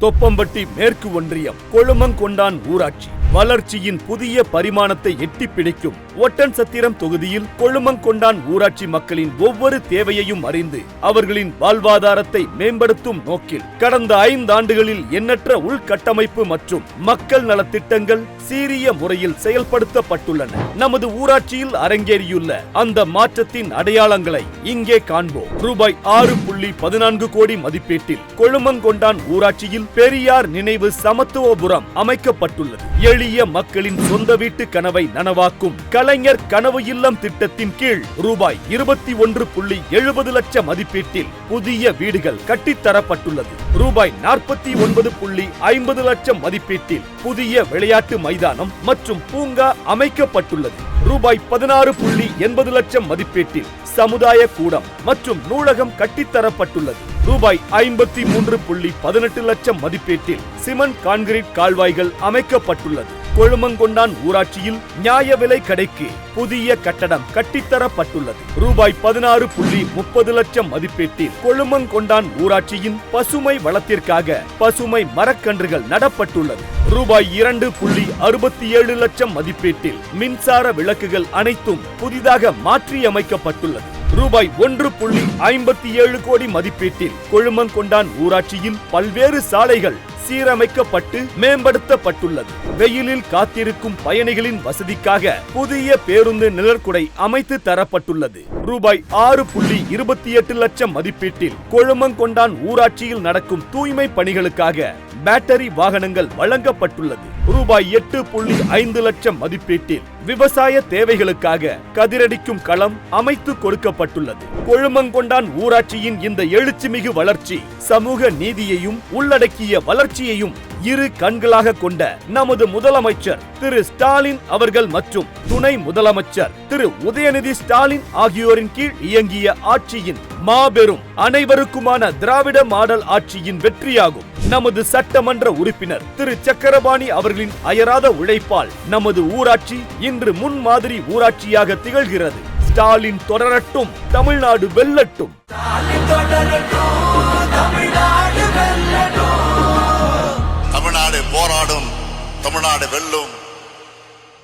தொப்பம்பட்டி மேற்கு ஒன்றியம் கொழுமங்கொண்டான் ஊராட்சி வளர்ச்சியின் புதிய பரிமாணத்தை எட்டிப் பிடிக்கும் ஒட்டன்சத்திரம் தொகுதியில் கொழுமங்கொண்டான் ஊராட்சி மக்களின் ஒவ்வொரு தேவையையும் அறிந்து அவர்களின் வாழ்வாதாரத்தை மேம்படுத்தும் நோக்கில் கடந்த 5 ஆண்டுகளில் எண்ணற்ற உள்கட்டமைப்பு மற்றும் மக்கள் நலத்திட்டங்கள் சீரிய முறையில் செயல்படுத்தப்பட்டுள்ளன. நமது ஊராட்சியில் அரங்கேறியுள்ள அந்த மாற்றத்தின் அடையாளங்களை இங்கே காண்போம். ரூபாய் 6.14 கோடி மதிப்பீட்டில் கொழுமங்கொண்டான் ஊராட்சியில் பெரியார் நினைவு சமத்துவபுரம் அமைக்கப்பட்டுள்ளது. எளிய மக்களின் சொந்த வீட்டு கனவை நனவாக்கும் கலைஞர் கனவு இல்லம் திட்டத்தின் கீழ் ரூபாய் 21.70 லட்சம் மதிப்பீட்டில் புதிய வீடுகள் கட்டித்தரப்பட்டுள்ளது. ரூபாய் 49.50 லட்சம் மதிப்பீட்டில் புதிய விளையாட்டு மைதானம் மற்றும் பூங்கா அமைக்கப்பட்டுள்ளது. ரூபாய் 16.80 லட்சம் மதிப்பீட்டில் சமுதாய கூடம் மற்றும் நூலகம் கட்டித்தரப்பட்டுள்ளது. ரூபாய் 53.18 லட்சம் மதிப்பீட்டில் சிமெண்ட் கான்கிரீட் கால்வாய்கள் அமைக்கப்பட்டுள்ளது. கொழுமங்கொண்டான் ஊராட்சியில் நியாய விலை கடைக்கு புதிய கட்டடம் கட்டித்தரப்பட்டுள்ளது. ரூபாய் 16.30 லட்சம் மதிப்பீட்டில் கொழுமங்கொண்டான் ஊராட்சியின் பசுமை வளத்திற்காக பசுமை மரக்கன்றுகள் நடப்பட்டுள்ளது. ரூபாய் 2.67 லட்சம் மதிப்பீட்டில் மின்சார விளக்குகள் அனைத்தும் புதிதாக மாற்றியமைக்கப்பட்டுள்ளது. ரூபாய் 1.57 கோடி மதிப்பீட்டில் கொழுமங்கொண்டான் ஊராட்சியில் பல்வேறு சாலைகள் சீரமைக்கப்பட்டு மேம்படுத்தப்பட்டுள்ளது. வெயிலில் காத்திருக்கும் பயணிகளின் வசதிக்காக புதிய பேருந்து நிழற்குடை அமைத்து தரப்பட்டுள்ளது. ரூபாய் 6.28 லட்சம் மதிப்பீட்டில் கொழுமங்கொண்டான் ஊராட்சியில் நடக்கும் தூய்மை பணிகளுக்காக பேட்டரி வாகனங்கள் வழங்கப்பட்டுள்ளது. ரூபாய் 8.5 லட்சம் மதிப்பீட்டில் விவசாய தேவைகளுக்காக கதிரடிக்கும் களம் அமைத்து கொடுக்கப்பட்டுள்ளது. கொழுமங்கொண்டான் ஊராட்சியின் இந்த எழுச்சிமிகு வளர்ச்சி சமூக நீதியையும் உள்ளடக்கிய வளர்ச்சியையும் இரு கண்களாக கொண்ட நமது முதலமைச்சர் திரு ஸ்டாலின் அவர்கள் மற்றும் துணை முதலமைச்சர் திரு உதயநிதி ஸ்டாலின் ஆகியோரின் கீழ் இயங்கிய ஆட்சியின் மாபெரும் அனைவருக்குமான திராவிட மாடல் ஆட்சியின் வெற்றியாகும். நமது சட்டமன்ற உறுப்பினர் திரு சக்கரபாணி அவர்களின் அயராத உழைப்பால் நமது ஊராட்சி இன்று முன்மாதிரி ஊராட்சியாக திகழ்கிறது. ஸ்டாலின் தொடரட்டும், தமிழ்நாடு வெல்லட்டும். தமிழ்நாடு போராடும், தமிழ்நாடு வெல்லும்.